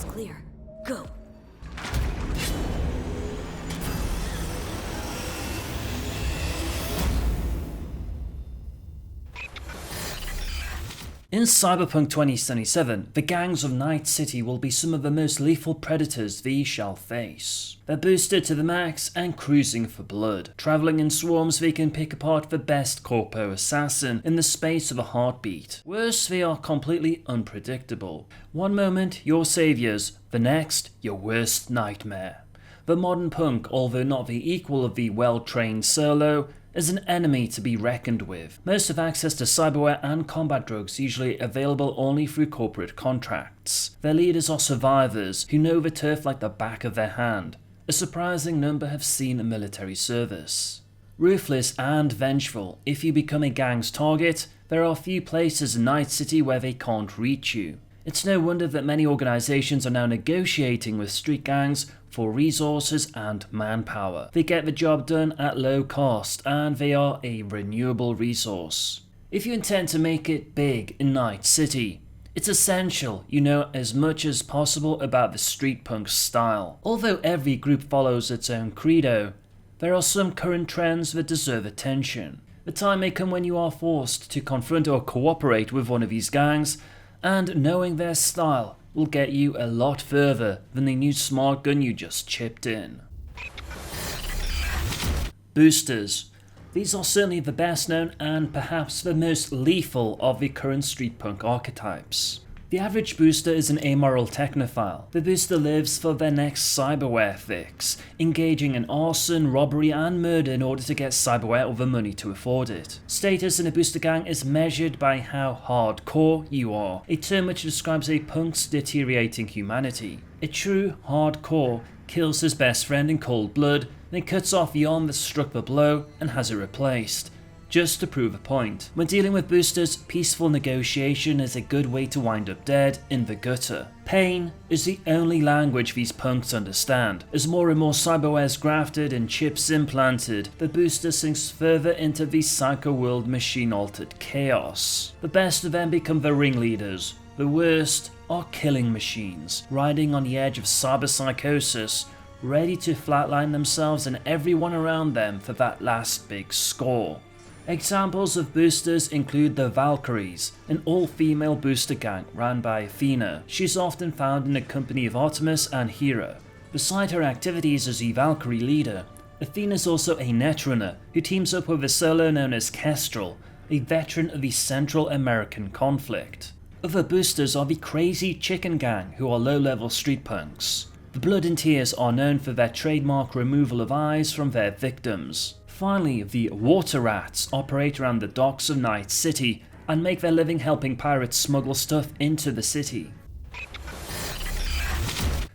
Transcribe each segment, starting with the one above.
Looks clear. Go. In Cyberpunk 2077, the gangs of Night City will be some of the most lethal predators we shall face. They're boosted to the max and cruising for blood. Travelling in swarms, they can pick apart the best corpo assassin in the space of a heartbeat. Worse, they are completely unpredictable. One moment, your saviors, the next, your worst nightmare. The modern punk, although not the equal of the well-trained solo, is an enemy to be reckoned with. Most have access to cyberware and combat drugs, usually available only through corporate contracts. Their leaders are survivors who know the turf like the back of their hand. A surprising number have seen military service. Ruthless and vengeful, if you become a gang's target, there are few places in Night City where they can't reach you. It's no wonder that many organizations are now negotiating with street gangs for resources and manpower. They get the job done at low cost, and they are a renewable resource. If you intend to make it big in Night City, it's essential you know as much as possible about the street punk style. Although every group follows its own credo, there are some current trends that deserve attention. The time may come when you are forced to confront or cooperate with one of these gangs, and knowing their style will get you a lot further than the new smart gun you just chipped in. Boosters. These are certainly the best known and perhaps the most lethal of the current street punk archetypes. The average booster is an amoral technophile. The booster lives for their next cyberware fix, engaging in arson, robbery and murder in order to get cyberware or the money to afford it. Status in a booster gang is measured by how hardcore you are, a term which describes a punk's deteriorating humanity. A true hardcore kills his best friend in cold blood, then cuts off the arm that struck the blow and has it replaced, just to prove a point. When dealing with boosters, peaceful negotiation is a good way to wind up dead in the gutter. Pain is the only language these punks understand. As more and more cyberware is grafted and chips implanted, the booster sinks further into the psycho-world machine-altered chaos. The best of them become the ringleaders. The worst are killing machines, riding on the edge of cyberpsychosis, ready to flatline themselves and everyone around them for that last big score. Examples of boosters include the Valkyries, an all-female booster gang run by Athena. She's often found in the company of Artemis and Hera. Beside her activities as the Valkyrie leader, Athena's also a netrunner who teams up with a solo known as Kestrel, a veteran of the Central American conflict. Other boosters are the Crazy Chicken Gang, who are low-level street punks. The Blood and Tears are known for their trademark removal of eyes from their victims. Finally, the Water Rats operate around the docks of Night City and make their living helping pirates smuggle stuff into the city.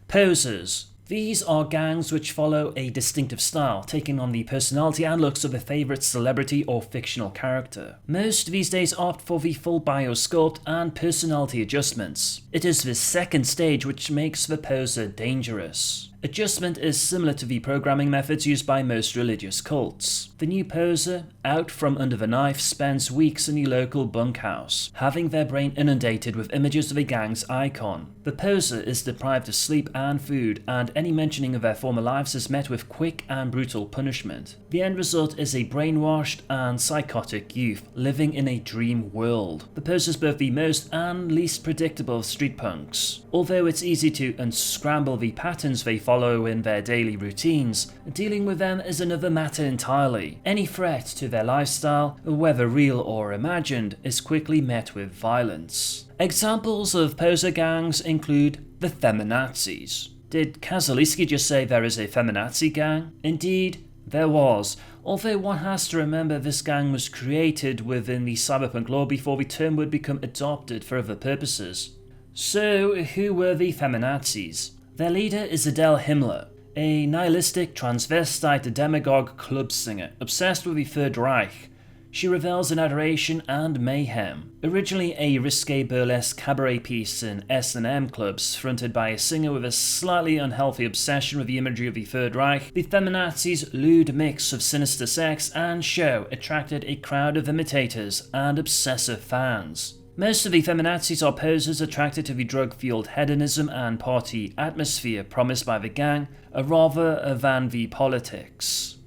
Posers. These are gangs which follow a distinctive style, taking on the personality and looks of a favourite celebrity or fictional character. Most these days opt for the full biosculpt and personality adjustments. It is this second stage which makes the poser dangerous. Adjustment is similar to the programming methods used by most religious cults. The new poser, out from under the knife, spends weeks in the local bunkhouse, having their brain inundated with images of a gang's icon. The poser is deprived of sleep and food, and any mentioning of their former lives is met with quick and brutal punishment. The end result is a brainwashed and psychotic youth living in a dream world. The poser is both the most and least predictable of street punks. Although it's easy to unscramble the patterns they follow in their daily routines, dealing with them is another matter entirely. Any threat to their lifestyle, whether real or imagined, is quickly met with violence. Examples of poser gangs include the Feminazis. Did Kazuliski just say there is a Feminazi gang? Indeed, there was, although one has to remember this gang was created within the cyberpunk lore before the term would become adopted for other purposes. So, who were the Feminazis? Their leader is Adele Himmler, a nihilistic transvestite demagogue club singer obsessed with the Third Reich. She revels in adoration and mayhem. Originally a risque burlesque cabaret piece in S&M clubs fronted by a singer with a slightly unhealthy obsession with the imagery of the Third Reich, the Feminazis' lewd mix of sinister sex and show attracted a crowd of imitators and obsessive fans. Most of the feminazis are posers attracted to the drug-fueled hedonism and party atmosphere promised by the gang, rather than the politics.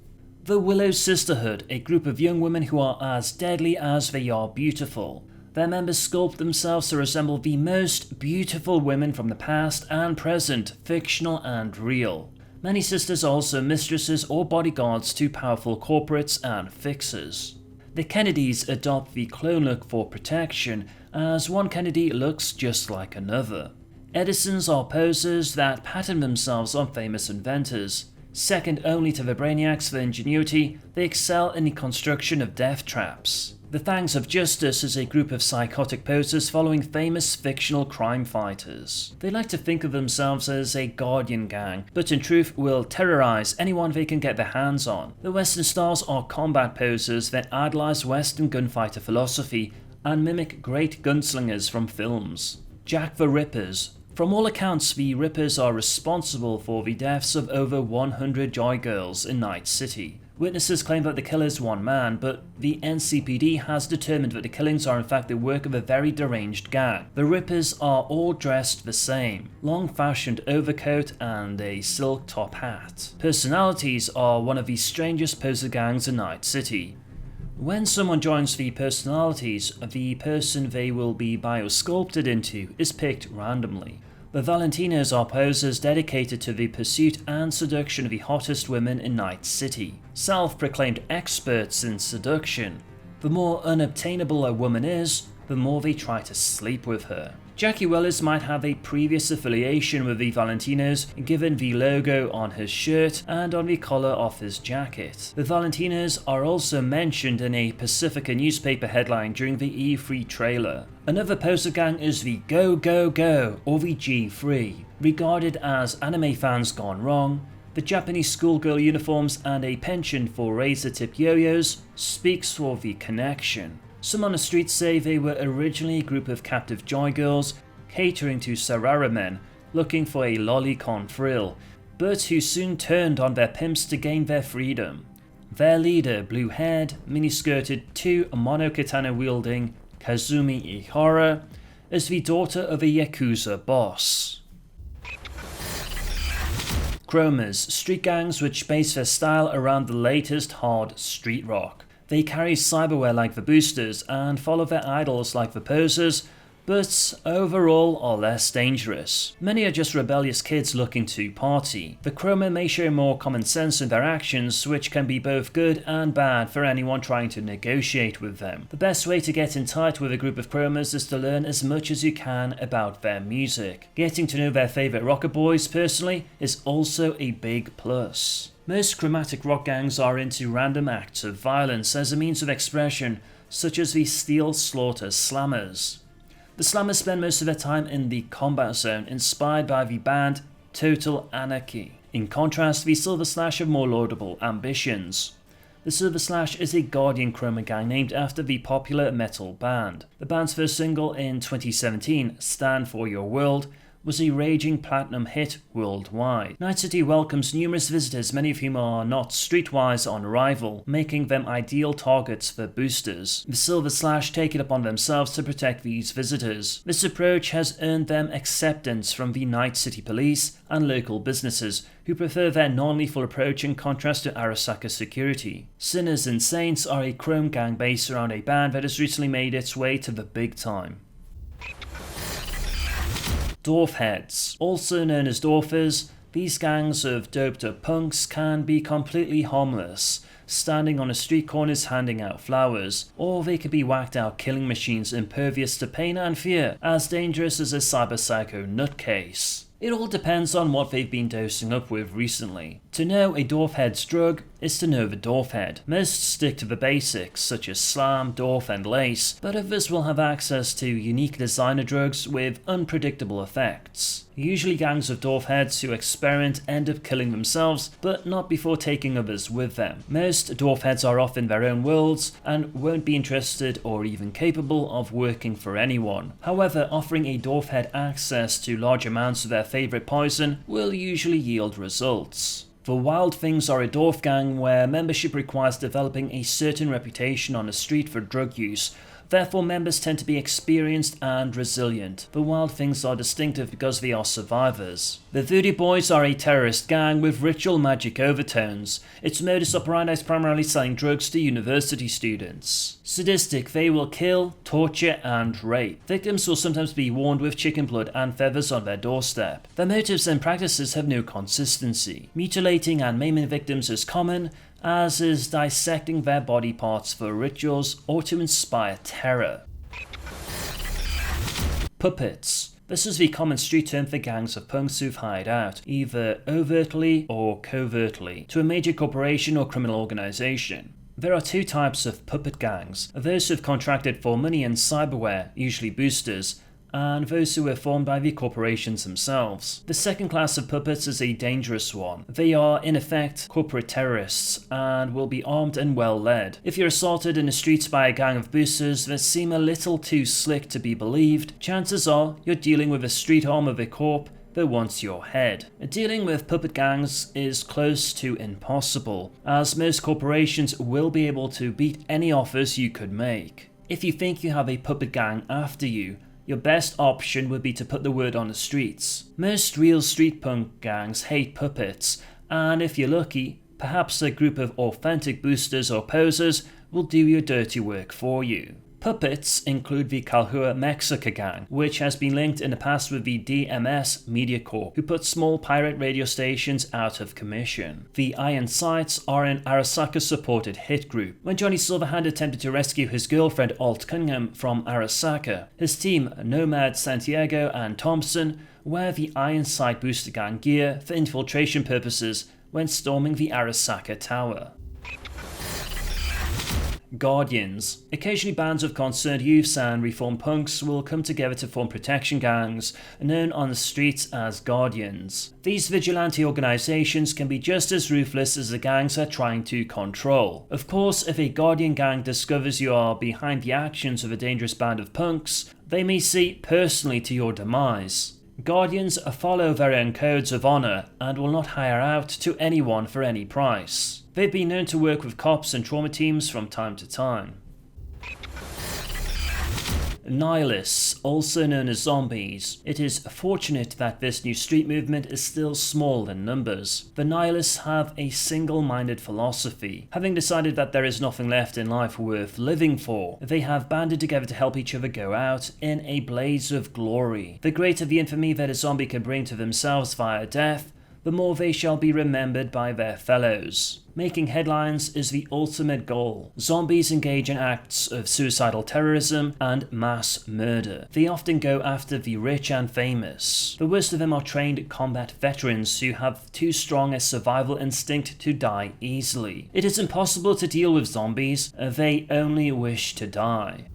The Willow Sisterhood, a group of young women who are as deadly as they are beautiful. Their members sculpt themselves to resemble the most beautiful women from the past and present, fictional and real. Many sisters are also mistresses or bodyguards to powerful corporates and fixers. The Kennedys adopt the clone look for protection, as one Kennedy looks just like another. Edisons are posers that pattern themselves on famous inventors. Second only to the Brainiacs for ingenuity, they excel in the construction of death traps. The Thangs of Justice is a group of psychotic posers following famous fictional crime fighters. They like to think of themselves as a guardian gang, but in truth will terrorize anyone they can get their hands on. The Western Stars are combat posers that idolize Western gunfighter philosophy and mimic great gunslingers from films. Jack the Rippers. From all accounts, the Rippers are responsible for the deaths of over 100 Joy Girls in Night City. Witnesses claim that the killer is one man, but the NCPD has determined that the killings are in fact the work of a very deranged gang. The Rippers are all dressed the same, long-fashioned overcoat and a silk top hat. Personalities are one of the strangest poser gangs in Night City. When someone joins the personalities, the person they will be biosculpted into is picked randomly. The Valentinos are posers dedicated to the pursuit and seduction of the hottest women in Night City. Self-proclaimed experts in seduction. The more unobtainable a woman is, the more they try to sleep with her. Jackie Wells might have a previous affiliation with the Valentinos, given the logo on his shirt and on the collar of his jacket. The Valentinos are also mentioned in a Pacifica newspaper headline during the E3 trailer. Another poser gang is the Go Go Go, or the G3. Regarded as anime fans gone wrong, the Japanese schoolgirl uniforms and a penchant for razor-tip yo-yos speaks for the connection. Some on the street say they were originally a group of captive joy girls catering to Sarara men looking for a lolicon thrill, but who soon turned on their pimps to gain their freedom. Their leader, blue-haired, mini-skirted, mono-katana-wielding Kazumi Ihara, is the daughter of a Yakuza boss. Chromers, street gangs which base their style around the latest hard street rock. They carry cyberware like the boosters and follow their idols like the posers, but overall are less dangerous. Many are just rebellious kids looking to party. The Chromer may show more common sense in their actions, which can be both good and bad for anyone trying to negotiate with them. The best way to get in tight with a group of Chromers is to learn as much as you can about their music. Getting to know their favourite rocker boys personally is also a big plus. Most chromatic rock gangs are into random acts of violence as a means of expression, such as the Steel Slaughter Slammers. The Slammers spend most of their time in the combat zone, inspired by the band Total Anarchy. In contrast, the Silver Slash have more laudable ambitions. The Silver Slash is a Guardian Chroma gang named after the popular metal band. The band's first single in 2017, Stand For Your World, was a raging platinum hit worldwide. Night City welcomes numerous visitors, many of whom are not streetwise on arrival, making them ideal targets for boosters. The Silver Slash take it upon themselves to protect these visitors. This approach has earned them acceptance from the Night City police and local businesses, who prefer their non-lethal approach in contrast to Arasaka security. Sinners and Saints are a chrome gang based around a band that has recently made its way to the big time. Dwarf Heads. Also known as Dwarfers, these gangs of doped up punks can be completely harmless, standing on a street corners handing out flowers, or they could be whacked out killing machines impervious to pain and fear, as dangerous as a cyber psycho nutcase. It all depends on what they've been dosing up with recently. To know a dwarf head's drug is to know the dwarf head. Most stick to the basics such as slam, dwarf and lace, but others will have access to unique designer drugs with unpredictable effects. Usually gangs of dwarf heads who experiment end up killing themselves, but not before taking others with them. Most dwarf heads are off in their own worlds and won't be interested or even capable of working for anyone. However, offering a dwarf head access to large amounts of their favourite poison will usually yield results. The Wild Things are a dwarf gang where membership requires developing a certain reputation on the street for drug use, Therefore, members tend to be experienced and resilient. The Wild Things are distinctive because they are survivors. The Voodoo Boys are a terrorist gang with ritual magic overtones. Its modus operandi is primarily selling drugs to university students. Sadistic, they will kill, torture, and rape. Victims will sometimes be warned with chicken blood and feathers on their doorstep. Their motives and practices have no consistency. Mutilating and maiming victims is common, as is dissecting their body parts for rituals or to inspire terror. Puppets. This is the common street term for gangs of punks who've hired out, either overtly or covertly, to a major corporation or criminal organisation. There are two types of puppet gangs: those who have contracted for money and cyberware, usually boosters, and those who were formed by the corporations themselves. The second class of puppets is a dangerous one. They are, in effect, corporate terrorists and will be armed and well led. If you're assaulted in the streets by a gang of boosters that seem a little too slick to be believed, chances are you're dealing with a street arm of a corp that wants your head. Dealing with puppet gangs is close to impossible, as most corporations will be able to beat any offers you could make. If you think you have a puppet gang after you, your best option would be to put the word on the streets. Most real street punk gangs hate puppets, and if you're lucky, perhaps a group of authentic boosters or posers will do your dirty work for you. Puppets include the Calhua Mexica gang, which has been linked in the past with the DMS Media Corp, who put small pirate radio stations out of commission. The Iron Sights are an Arasaka-supported hit group. When Johnny Silverhand attempted to rescue his girlfriend Alt Cunningham from Arasaka, his team Nomad, Santiago and Thompson wear the Iron Sight booster gang gear for infiltration purposes when storming the Arasaka Tower. Guardians. Occasionally bands of concerned youths and reformed punks will come together to form protection gangs, known on the streets as Guardians. These vigilante organisations can be just as ruthless as the gangs they're trying to control. Of course, if a Guardian gang discovers you are behind the actions of a dangerous band of punks, they may see personally to your demise. Guardians follow their own codes of honour and will not hire out to anyone for any price. They've been known to work with cops and trauma teams from time to time. Nihilists, also known as zombies. It is fortunate that this new street movement is still small in numbers. The Nihilists have a single-minded philosophy. Having decided that there is nothing left in life worth living for, they have banded together to help each other go out in a blaze of glory. The greater the infamy that a zombie can bring to themselves via death, the more they shall be remembered by their fellows. Making headlines is the ultimate goal. Zombies engage in acts of suicidal terrorism and mass murder. They often go after the rich and famous. The worst of them are trained combat veterans who have too strong a survival instinct to die easily. It is impossible to deal with zombies, they only wish to die.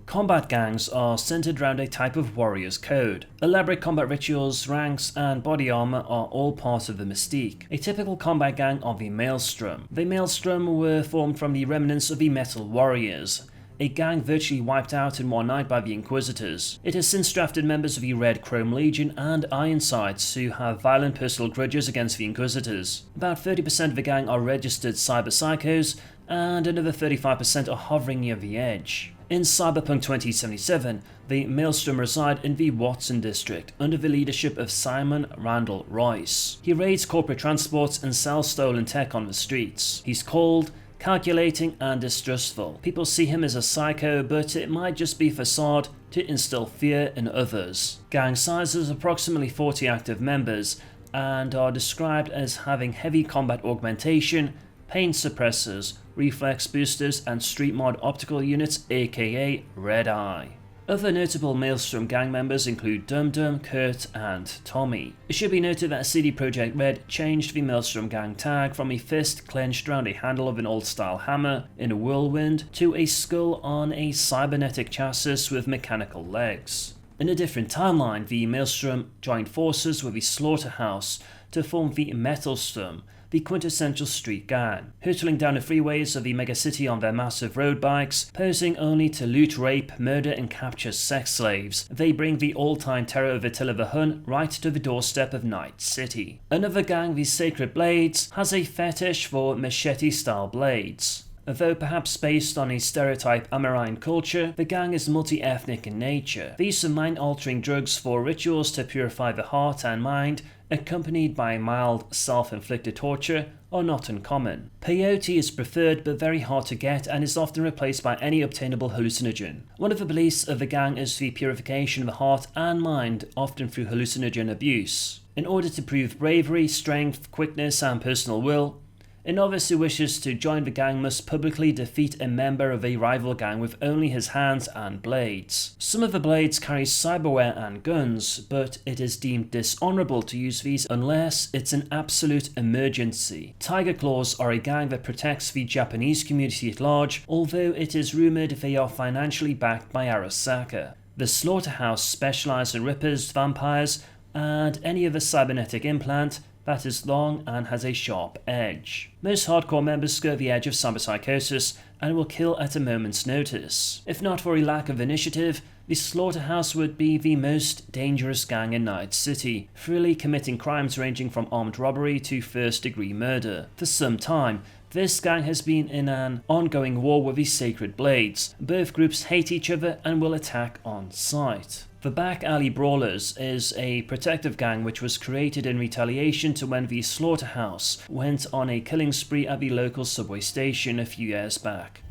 Combat gangs are centered around a type of warrior's code. Elaborate combat rituals, ranks, and body armor are all part of the mystique. A typical combat gang are the Maelstrom. The Maelstrom were formed from the remnants of the Metal Warriors, a gang virtually wiped out in one night by the Inquisitors. It has since drafted members of the Red Chrome Legion and Ironsides who have violent personal grudges against the Inquisitors. About 30% of the gang are registered cyber psychos, and another 35% are hovering near the edge. In Cyberpunk 2077, the Maelstrom reside in the Watson district under the leadership of Simon Randall Royce. He raids corporate transports and sells stolen tech on the streets. He's cold, calculating and distrustful. People see him as a psycho, but it might just be facade to instill fear in others. Gang size is approximately 40 active members and are described as having heavy combat augmentation, pain suppressors, reflex boosters, and street mod optical units, aka Red Eye. Other notable Maelstrom gang members include Dum Dum, Kurt, and Tommy. It should be noted that CD Projekt Red changed the Maelstrom gang tag from a fist clenched around a handle of an old-style hammer in a whirlwind to a skull on a cybernetic chassis with mechanical legs. In a different timeline, the Maelstrom joined forces with the Slaughterhouse to form the Metalstorm, the quintessential street gang. Hurtling down the freeways of the megacity on their massive road bikes, posing only to loot, rape, murder and capture sex slaves, they bring the all-time terror of Attila the Hun right to the doorstep of Night City. Another gang, the Sacred Blades, has a fetish for machete-style blades. Although perhaps based on a stereotype American culture, the gang is multi-ethnic in nature. The use of mind-altering drugs for rituals to purify the heart and mind, accompanied by mild self-inflicted torture, are not uncommon. Peyote is preferred but very hard to get and is often replaced by any obtainable hallucinogen. One of the beliefs of the gang is the purification of the heart and mind, often through hallucinogen abuse. In order to prove bravery, strength, quickness and personal will, a novice who wishes to join the gang must publicly defeat a member of a rival gang with only his hands and blades. Some of the blades carry cyberware and guns, but it is deemed dishonorable to use these unless it's an absolute emergency. Tiger Claws are a gang that protects the Japanese community at large, although it is rumored they are financially backed by Arasaka. The Slaughterhouse specialize in rippers, vampires, and any other cybernetic implant that is long and has a sharp edge. Most hardcore members skirt the edge of cyberpsychosis and will kill at a moment's notice. If not for a lack of initiative, the Slaughterhouse would be the most dangerous gang in Night City, freely committing crimes ranging from armed robbery to first-degree murder. For some time, this gang has been in an ongoing war with the Sacred Blades. Both groups hate each other and will attack on sight. The Back Alley Brawlers is a protective gang which was created in retaliation to when the Slaughterhouse went on a killing spree at the local subway station a few years back.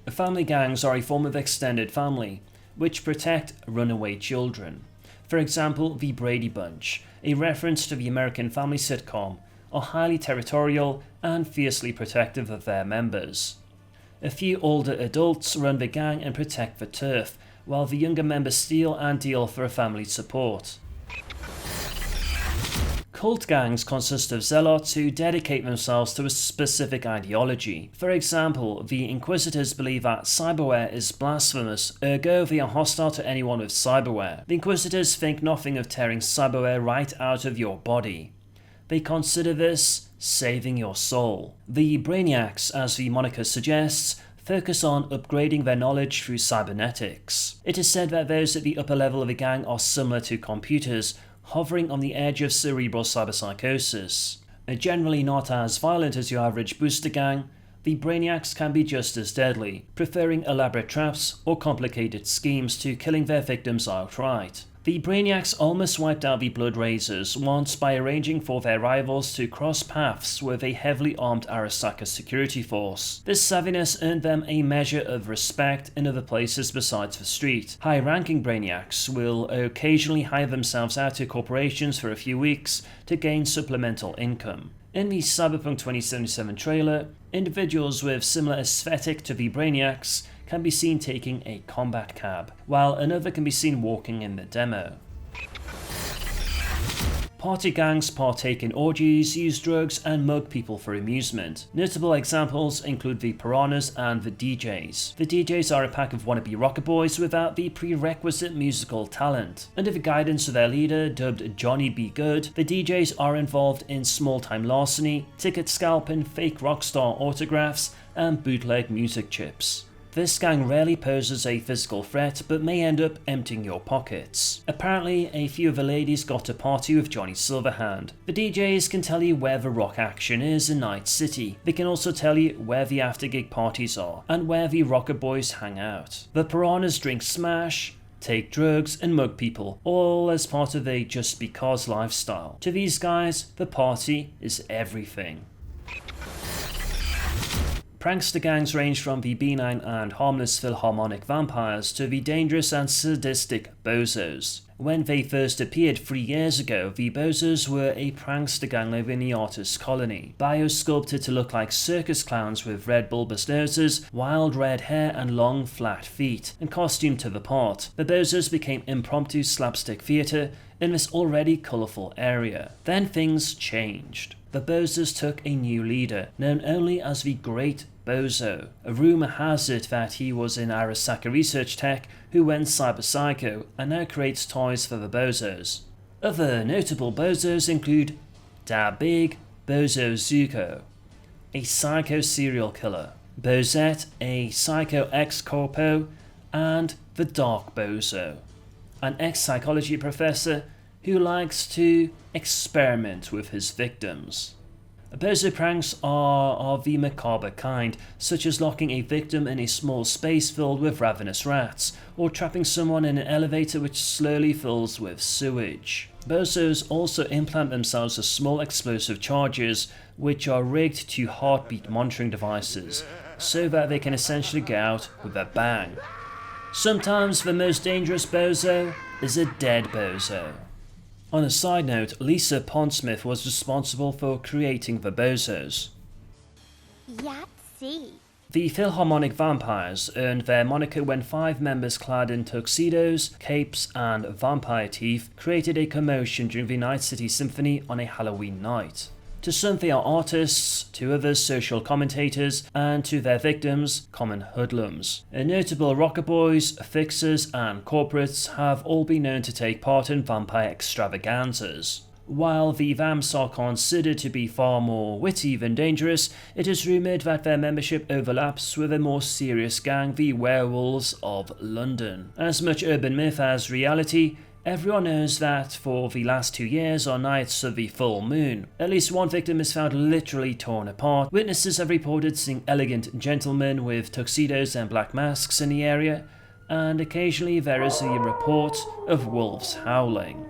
Family gangs are a form of extended family, which protect runaway children. For example, the Brady Bunch, a reference to the American family sitcom, are highly territorial and fiercely protective of their members. A few older adults run the gang and protect the turf, while the younger members steal and deal for family support. Cult gangs consist of zealots who dedicate themselves to a specific ideology. For example, the Inquisitors believe that cyberware is blasphemous, ergo they are hostile to anyone with cyberware. The Inquisitors think nothing of tearing cyberware right out of your body. They consider this saving your soul. The Brainiacs, as the moniker suggests, focus on upgrading their knowledge through cybernetics. It is said that those at the upper level of the gang are similar to computers, hovering on the edge of cerebral cyberpsychosis. Generally not as violent as your average booster gang, the Brainiacs can be just as deadly, preferring elaborate traps or complicated schemes to killing their victims outright. The Brainiacs almost wiped out the Blood Razors once by arranging for their rivals to cross paths with a heavily armed Arasaka security force. This savviness earned them a measure of respect in other places besides the street. High-ranking Brainiacs will occasionally hire themselves out to corporations for a few weeks to gain supplemental income. In the Cyberpunk 2077 trailer, individuals with similar aesthetic to the Brainiacs can be seen taking a combat cab, while another can be seen walking in the demo. Party gangs partake in orgies, use drugs, and mug people for amusement. Notable examples include the Piranhas and the DJs. The DJs are a pack of wannabe rocker boys without the prerequisite musical talent. Under the guidance of their leader, dubbed Johnny B. Good, the DJs are involved in small-time larceny, ticket scalping, fake rockstar autographs, and bootleg music chips. This gang rarely poses a physical threat, but may end up emptying your pockets. Apparently, a few of the ladies got to party with Johnny Silverhand. The DJs can tell you where the rock action is in Night City. They can also tell you where the after-gig parties are, and where the rocker boys hang out. The Piranhas drink smash, take drugs, and mug people, all as part of a just because lifestyle. To these guys, the party is everything. Prankster gangs range from the benign and harmless Philharmonic vampires to the dangerous and sadistic bozos. When they first appeared 3 years ago, the bozos were a prankster gang living in the artist's colony. Biosculpted to look like circus clowns with red bulbous noses, wild red hair and long flat feet, and costumed to the part, the bozos became impromptu slapstick theatre in this already colourful area. Then things changed. The bozos took a new leader, known only as the Great Bozo. A rumour has it that he was in Arasaka Research Tech who went cyber psycho and now creates toys for the bozos. Other notable bozos include Da Big, Bozo Zuko, a psycho serial killer, Bozette, a psycho ex-corpo, and the Dark Bozo, an ex-psychology professor who likes to experiment with his victims. Bozo pranks are of the macabre kind, such as locking a victim in a small space filled with ravenous rats, or trapping someone in an elevator which slowly fills with sewage. Bozos also implant themselves with small explosive charges, which are rigged to heartbeat monitoring devices, so that they can essentially go out with a bang. Sometimes the most dangerous bozo is a dead bozo. On a side note, Lisa Pondsmith was responsible for creating the bozos. Yahtzee. The Philharmonic Vampires earned their moniker when 5 members clad in tuxedos, capes, and vampire teeth created a commotion during the Night City Symphony on a Halloween night. To some they are artists, to others social commentators, and to their victims, common hoodlums. Notable rocker boys, fixers, and corporates have all been known to take part in vampire extravaganzas. While the vamps are considered to be far more witty than dangerous, it is rumoured that their membership overlaps with a more serious gang, the Werewolves of London. As much urban myth as reality, everyone knows that for the last 2 years on nights of the full moon, at least one victim is found literally torn apart. Witnesses have reported seeing elegant gentlemen with tuxedos and black masks in the area, and occasionally there is a report of wolves howling.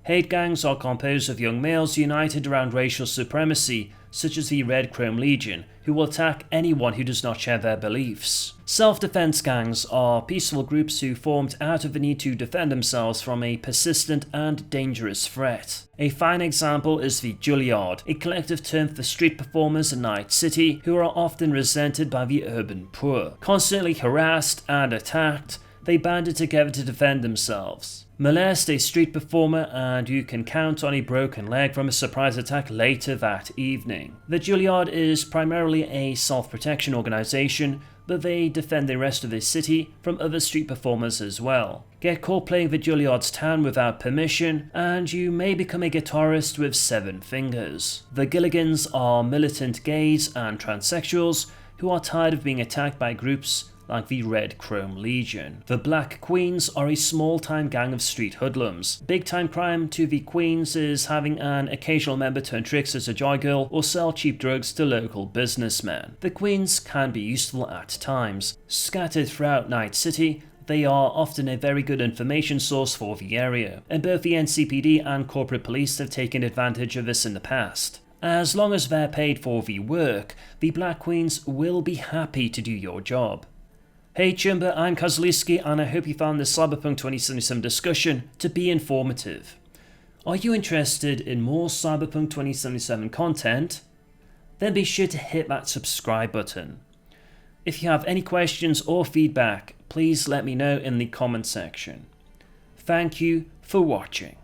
Hate gangs are composed of young males united around racial supremacy, such as the Red Chrome Legion, who will attack anyone who does not share their beliefs. Self-defense gangs are peaceful groups who formed out of the need to defend themselves from a persistent and dangerous threat. A fine example is the Juilliard, a collective term for street performers in Night City who are often resented by the urban poor. Constantly harassed and attacked, they banded together to defend themselves. Molest a street performer and you can count on a broken leg from a surprise attack later that evening. The Juilliard is primarily a self-protection organisation, but they defend the rest of the city from other street performers as well. Get caught playing the Juilliard's town without permission, and you may become a guitarist with 7 fingers. The Gilligans are militant gays and transsexuals who are tired of being attacked by groups like the Red Chrome Legion. The Black Queens are a small-time gang of street hoodlums. Big-time crime to the Queens is having an occasional member turn tricks as a joy girl or sell cheap drugs to local businessmen. The Queens can be useful at times. Scattered throughout Night City, they are often a very good information source for the area, and both the NCPD and corporate police have taken advantage of this in the past. As long as they're paid for the work, the Black Queens will be happy to do your job. Hey Chumba, I'm Kazuliski, and I hope you found this Cyberpunk 2077 discussion to be informative. Are you interested in more Cyberpunk 2077 content? Then be sure to hit that subscribe button. If you have any questions or feedback, please let me know in the comment section. Thank you for watching.